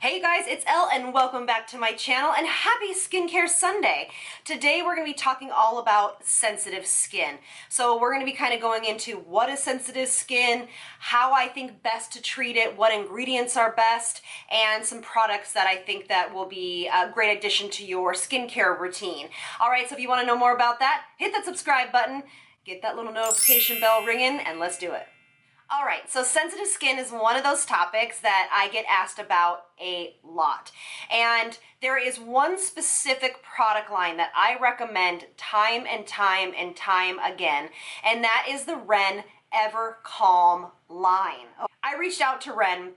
Hey guys, it's Elle and welcome back to my channel and happy Skincare Sunday. Today we're going to be talking all about sensitive skin. So we're going to be kind of going into what is sensitive skin, how I think best to treat it, what ingredients are best, and some products that I think that will be a great addition to your skincare routine. Alright, so if you want to know more about that, hit that subscribe button, get that little notification bell ringing, and let's do it. Alright, so sensitive skin is one of those topics that I get asked about a lot. And there is one specific product line that I recommend time and time and time again, and that is the Ren Ever Calm line. I reached out to Ren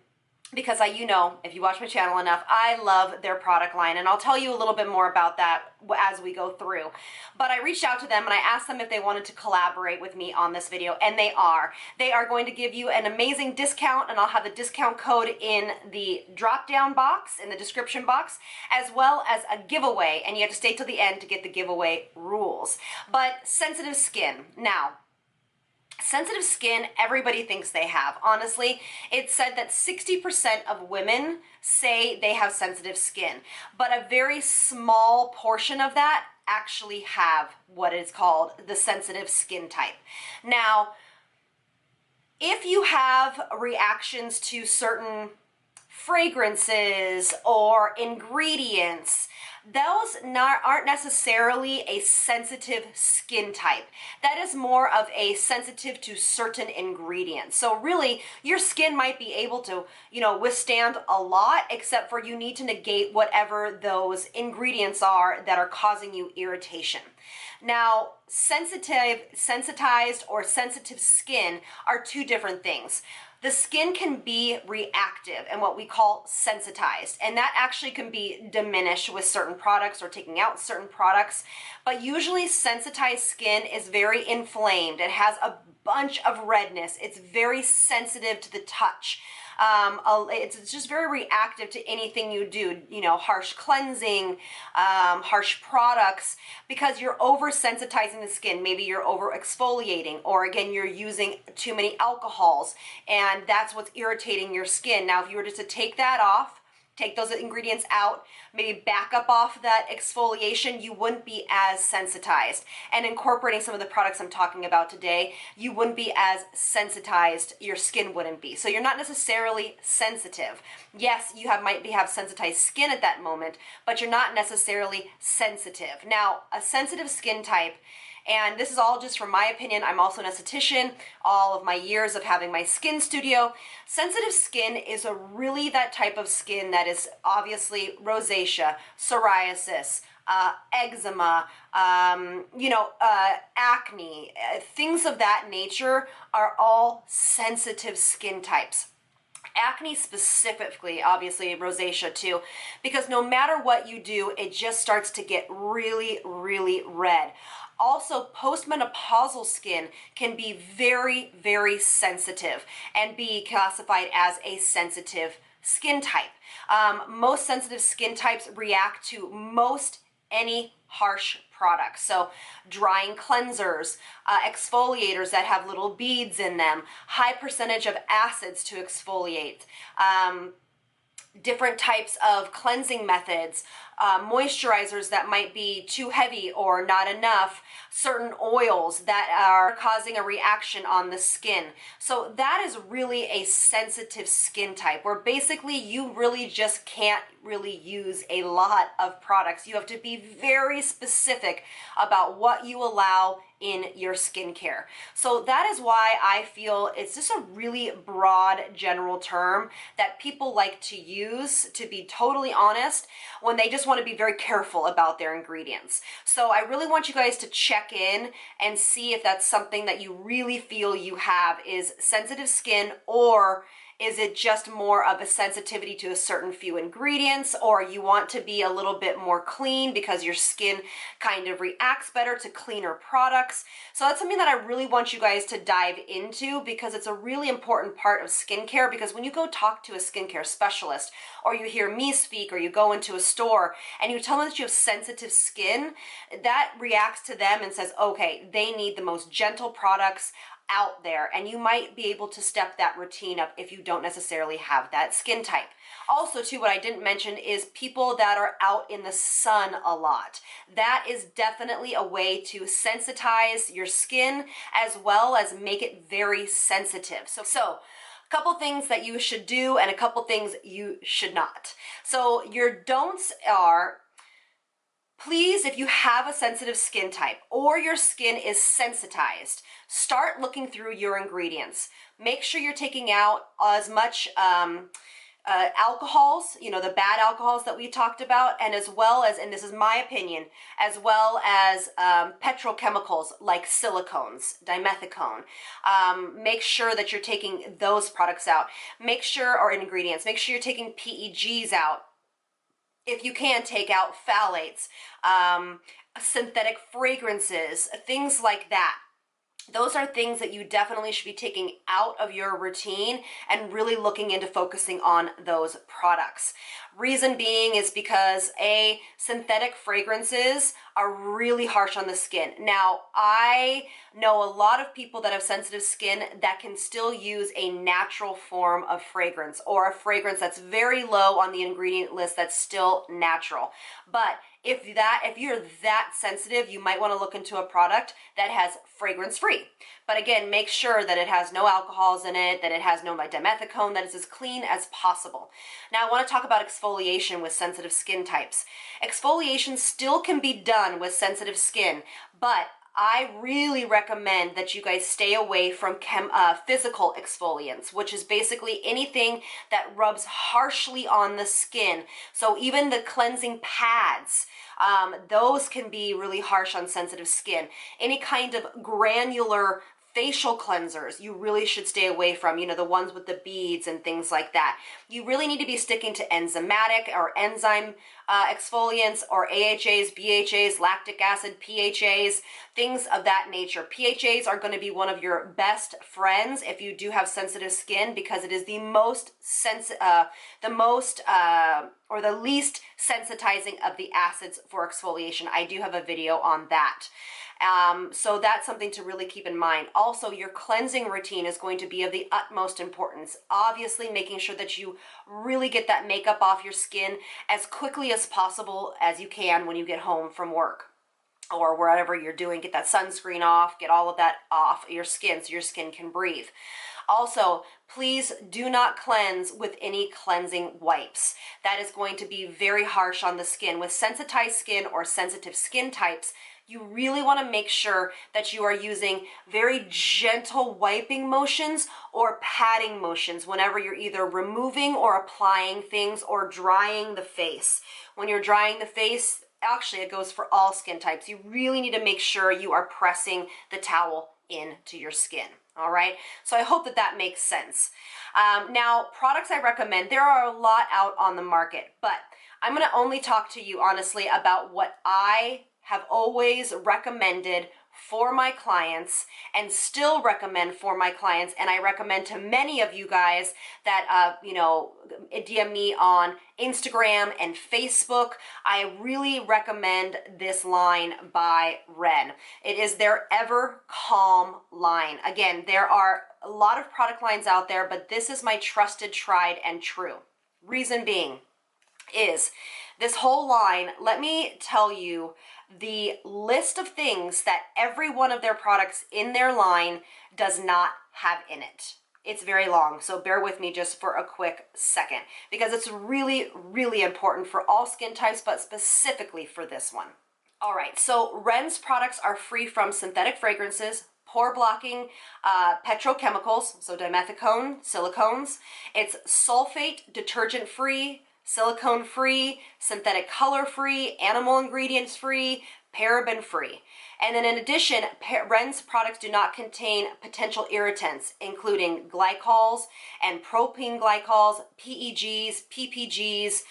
because if you watch my channel enough, I love their product line, and I'll tell you a little bit more about that as we go through. But I reached out to them and I asked them if they wanted to collaborate with me on this video, and they are. They are going to give you an amazing discount, and I'll have the discount code in the drop-down box, in the description box, as well as a giveaway, and you have to stay till the end to get the giveaway rules. But sensitive skin. Now, sensitive skin, everybody thinks they have. Honestly, it's said that 60% of women say they have sensitive skin, but a very small portion of that actually have what is called the sensitive skin type. Now, if you have reactions to certain fragrances or ingredients, those aren't necessarily a sensitive skin type. That is more of a sensitive to certain ingredients. So really, your skin might be able to, withstand a lot, except for you need to negate whatever those ingredients are that are causing you irritation. Now, sensitized or sensitive skin are two different things. The skin can be reactive and what we call sensitized, and that actually can be diminished with certain products or taking out certain products, but usually sensitized skin is very inflamed. It has a bunch of redness. It's very sensitive to the touch. It's just very reactive to anything you do, harsh cleansing, harsh products, because you're over-sensitizing the skin. Maybe you're over-exfoliating, or again, you're using too many alcohols, and that's what's irritating your skin. Now, if you were just to take that off, take those ingredients out, maybe back up off that exfoliation, you wouldn't be as sensitized. And incorporating some of the products I'm talking about today, you wouldn't be as sensitized, your skin wouldn't be. So you're not necessarily sensitive. Yes, you might have sensitized skin at that moment, but you're not necessarily sensitive. Now, a sensitive skin type, and this is all just from my opinion, I'm also an esthetician, all of my years of having my skin studio. Sensitive skin is really that type of skin that is obviously rosacea, psoriasis, eczema, acne, things of that nature are all sensitive skin types. Acne specifically, obviously rosacea too, because no matter what you do, it just starts to get really, really red. Also, postmenopausal skin can be very, very sensitive and be classified as a sensitive skin type. Most sensitive skin types react to most any harsh products. So drying cleansers, exfoliators that have little beads in them, high percentage of acids to exfoliate, different types of cleansing methods, moisturizers that might be too heavy or not enough, certain oils that are causing a reaction on the skin. So that is really a sensitive skin type, where basically you really just can't really use a lot of products. You have to be very specific about what you allow in your skincare. So that is why I feel it's just a really broad general term that people like to use, to be totally honest, when they just want to be very careful about their ingredients. So I really want you guys to check in and see if that's something that you really feel you have, is sensitive skin, or is it just more of a sensitivity to a certain few ingredients, or you want to be a little bit more clean because your skin kind of reacts better to cleaner products. So that's something that I really want you guys to dive into, because it's a really important part of skincare. Because when you go talk to a skincare specialist, or you hear me speak, or you go into a store and you tell them that you have sensitive skin, that reacts to them and says, okay, they need the most gentle products. out there, and you might be able to step that routine up if you don't necessarily have that skin type. Also, too, what I didn't mention is people that are out in the sun a lot. That is definitely a way to sensitize your skin as well as make it very sensitive. So a couple things that you should do and a couple things you should not. So your don'ts are, please, if you have a sensitive skin type or your skin is sensitized, start looking through your ingredients. Make sure you're taking out as much alcohols, you know, the bad alcohols that we talked about, and as well as, and this is my opinion, as well as petrochemicals like silicones, dimethicone. Make sure that you're taking those products out. Make sure, or ingredients, make sure you're taking PEGs out. If you can, take out phthalates, synthetic fragrances, things like that. Those are things that you definitely should be taking out of your routine and really looking into focusing on those products. Reason being is because synthetic fragrances are really harsh on the skin. Now, I know a lot of people that have sensitive skin that can still use a natural form of fragrance, or a fragrance that's very low on the ingredient list that's still natural. But if you're that sensitive, you might want to look into a product that has fragrance free. But again, make sure that it has no alcohols in it, that it has no dimethicone, that it's as clean as possible. Now I want to talk about exfoliation with sensitive skin types. Exfoliation still can be done with sensitive skin, but I really recommend that you guys stay away from physical exfoliants, which is basically anything that rubs harshly on the skin. So even the cleansing pads, those can be really harsh on sensitive skin. Any kind of granular facial cleansers you really should stay away from, you know, the ones with the beads and things like that. You really need to be sticking to enzymatic or enzyme exfoliants, or AHAs, BHAs, lactic acid, PHAs, things of that nature. PHAs are going to be one of your best friends if you do have sensitive skin, because it is the least sensitizing of the acids for exfoliation. I do have a video on that. So that's something to really keep in mind. Also, your cleansing routine is going to be of the utmost importance. Obviously, making sure that you really get that makeup off your skin as quickly as possible as you can when you get home from work or wherever you're doing. Get that sunscreen off, get all of that off your skin so your skin can breathe. Also, please do not cleanse with any cleansing wipes. That is going to be very harsh on the skin. With sensitized skin or sensitive skin types, you really want to make sure that you are using very gentle wiping motions or patting motions whenever you're either removing or applying things or drying the face. When you're drying the face, actually it goes for all skin types, you really need to make sure you are pressing the towel into your skin. All right, so I hope that that makes sense. Now, products I recommend, there are a lot out on the market, but I'm going to only talk to you honestly about what I have always recommended for my clients and still recommend for my clients, and I recommend to many of you guys that DM me on Instagram and Facebook. I really recommend this line by Ren. It is their Ever Calm line. Again, there are a lot of product lines out there, but this is my trusted, tried, and true. Reason being is this whole line, let me tell you the list of things that every one of their products in their line does not have in it. It's very long, so bear with me just for a quick second, because it's really, really important for all skin types, but specifically for this one. All right, so Ren's products are free from synthetic fragrances, pore blocking petrochemicals, so dimethicone, silicones. It's sulfate detergent free, silicone free, synthetic color free, animal ingredients free, paraben free. And then in addition, Ren's products do not contain potential irritants, including glycols and propene glycols, PEGs, PPGs,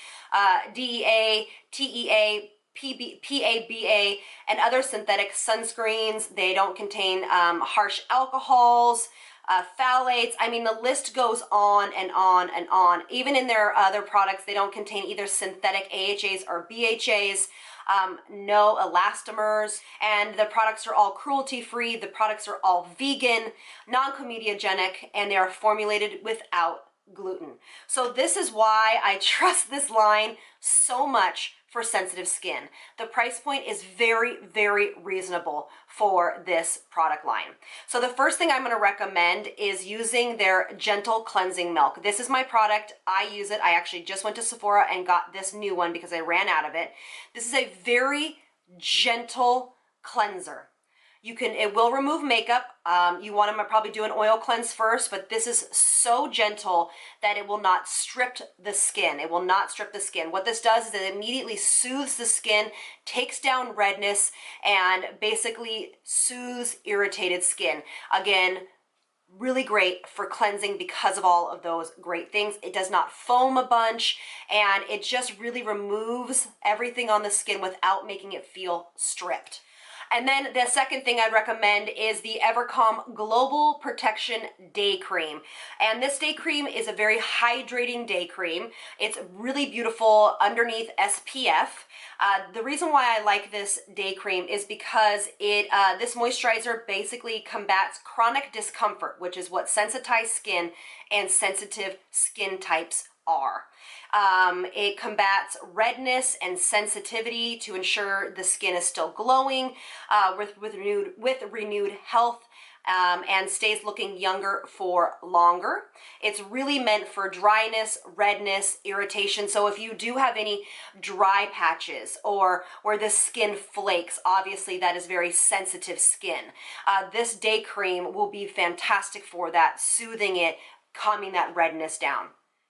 DEA, TEA, PABA, and other synthetic sunscreens. They don't contain harsh alcohols, phthalates. I mean, the list goes on and on and on. Even in their other products, they don't contain either synthetic AHAs or BHAs. No elastomers, and the products are all cruelty-free. The products are all vegan, non-comedogenic, and they are formulated without gluten. So this is why I trust this line so much for sensitive skin. The price point is very, very reasonable for this product line. So the first thing I'm going to recommend is using their Gentle Cleansing Milk. This is my product. I use it. I actually just went to Sephora and got this new one because I ran out of it. This is a very gentle cleanser. It will remove makeup. You want to probably do an oil cleanse first, but this is so gentle that it will not strip the skin. It will not strip the skin. What this does is it immediately soothes the skin, takes down redness, and basically soothes irritated skin. Again, really great for cleansing because of all of those great things. It does not foam a bunch, and it just really removes everything on the skin without making it feel stripped. And then the second thing I'd recommend is the Evercalm Global Protection Day Cream. And this day cream is a very hydrating day cream. It's really beautiful underneath SPF. The reason why I like this day cream is because this moisturizer basically combats chronic discomfort, which is what sensitized skin and sensitive skin types are. It combats redness and sensitivity to ensure the skin is still glowing with renewed health and stays looking younger for longer. It's really meant for dryness, redness, irritation. So if you do have any dry patches or where the skin flakes, obviously that is very sensitive skin. This day cream will be fantastic for that, soothing it, calming that redness down.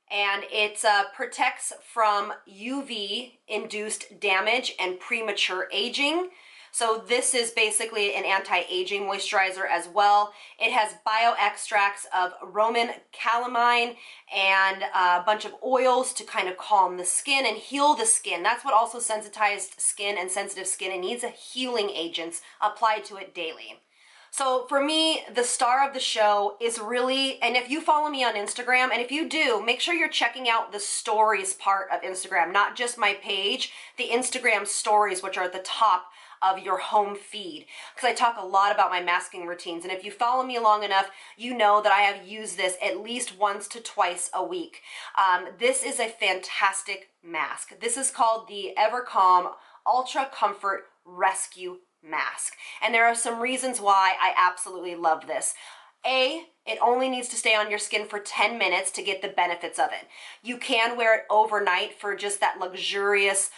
And it protects from UV-induced damage and premature aging. So this is basically an anti-aging moisturizer as well. It has bioextracts of Roman calamine and a bunch of oils to kind of calm the skin and heal the skin. That's what also sensitized skin and sensitive skin, it needs a healing agents applied to it daily. So for me, the star of the show is really, and if you follow me on Instagram, and if you do, make sure you're checking out the stories part of Instagram, not just my page, the Instagram stories, which are at the top of your home feed, because I talk a lot about my masking routines. And if you follow me long enough, you know that I have used this at least once to twice a week. This is a fantastic mask. This is called the Evercalm Ultra Comfort Rescue Mask. And there are some reasons why I absolutely love this. It only needs to stay on your skin for 10 minutes to get the benefits of it. You can wear it overnight for just that luxurious,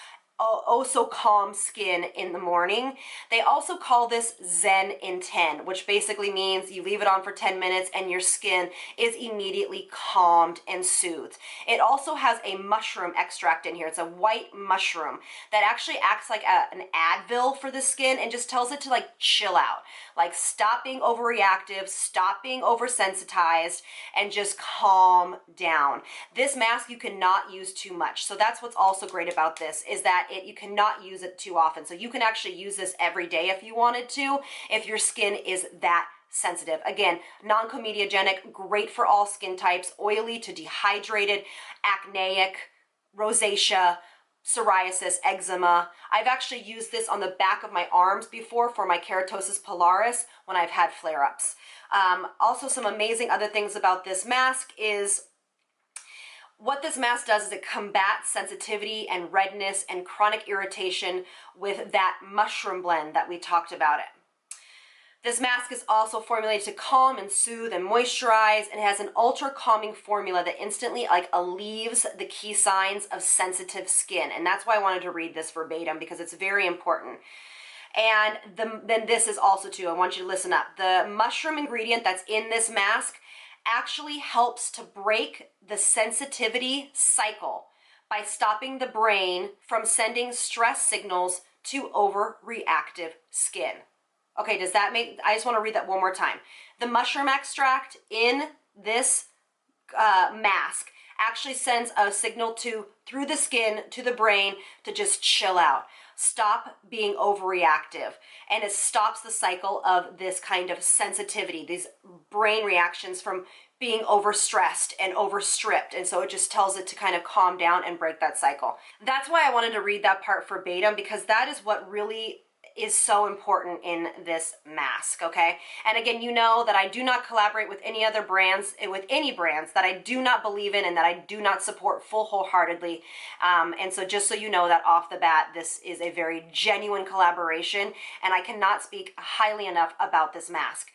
oh so calm skin in the morning. They also call this Zen in 10, which basically means you leave it on for 10 minutes and your skin is immediately calmed and soothed. It also has a mushroom extract in here. It's a white mushroom that actually acts like an Advil for the skin and just tells it to like chill out, like stop being overreactive, stop being oversensitized, and just calm down. This mask you cannot use too much. So that's what's also great about this, is that you cannot use it too often. So you can actually use this every day if you wanted to, if your skin is that sensitive. Again, non-comedogenic, great for all skin types, oily to dehydrated, acneic, rosacea, psoriasis, eczema. I've actually used this on the back of my arms before for my keratosis pilaris when I've had flare-ups. Also, some amazing other things about this mask is what this mask does is it combats sensitivity and redness and chronic irritation with that mushroom blend that we talked about it. This mask is also formulated to calm and soothe and moisturize, and it has an ultra calming formula that instantly alleviates the key signs of sensitive skin. And that's why I wanted to read this verbatim, because it's very important. And then this is also too, I want you to listen up. The mushroom ingredient that's in this mask actually helps to break the sensitivity cycle by stopping the brain from sending stress signals to overreactive skin. Okay, does that make, I just want to read that one more time. The mushroom extract in this mask actually sends a signal through the skin to the brain to just chill out. stop being overreactive, and it stops the cycle of this kind of sensitivity, these brain reactions from being overstressed and overstripped. And so it just tells it to kind of calm down and break that cycle. That's why I wanted to read that part verbatim, because that is what really is so important in this mask, okay? And again, you know that I do not collaborate with any other brands, with any brands that I do not believe in and that I do not support wholeheartedly. And so just so you know that off the bat, this is a very genuine collaboration, and I cannot speak highly enough about this mask.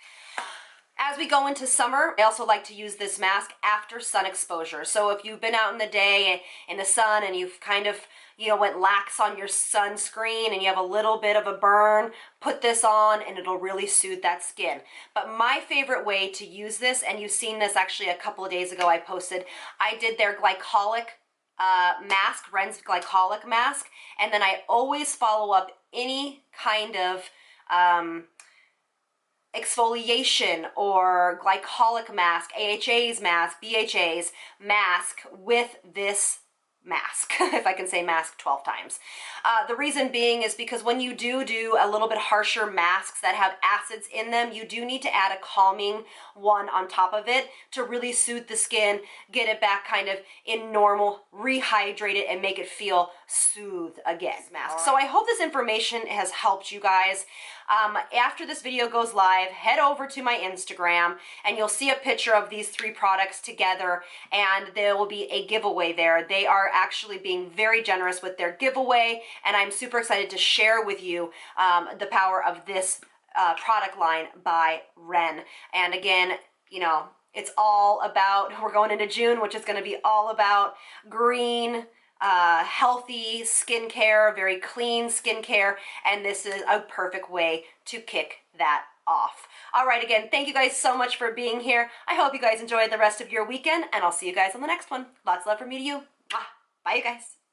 As we go into summer, I also like to use this mask after sun exposure. So if you've been out in the day in the sun and you've kind of, you know, went lax on your sunscreen and you have a little bit of a burn, put this on and it'll really soothe that skin. But my favorite way to use this, and you've seen this actually a couple of days ago I posted, I did their glycolic mask, Ren's glycolic mask, and then I always follow up any kind of exfoliation or glycolic mask, AHA's mask, BHA's mask with this mask, if I can say mask 12 times. The reason being is because when you do a little bit harsher masks that have acids in them, you do need to add a calming one on top of it to really soothe the skin, get it back kind of in normal, rehydrate it, and make it feel soothed again. Mask. So I hope this information has helped you guys. After this video goes live, head over to my Instagram and you'll see a picture of these 3 products together, and there will be a giveaway there. They are actually being very generous with their giveaway, and I'm super excited to share with you the power of this product line by Ren. And again, you know, it's all about, we're going into June, which is going to be all about green, healthy skincare, very clean skincare, and this is a perfect way to kick that off. All right, again, thank you guys so much for being here. I hope you guys enjoy the rest of your weekend, and I'll see you guys on the next one. Lots of love from me to you. Bye, you guys.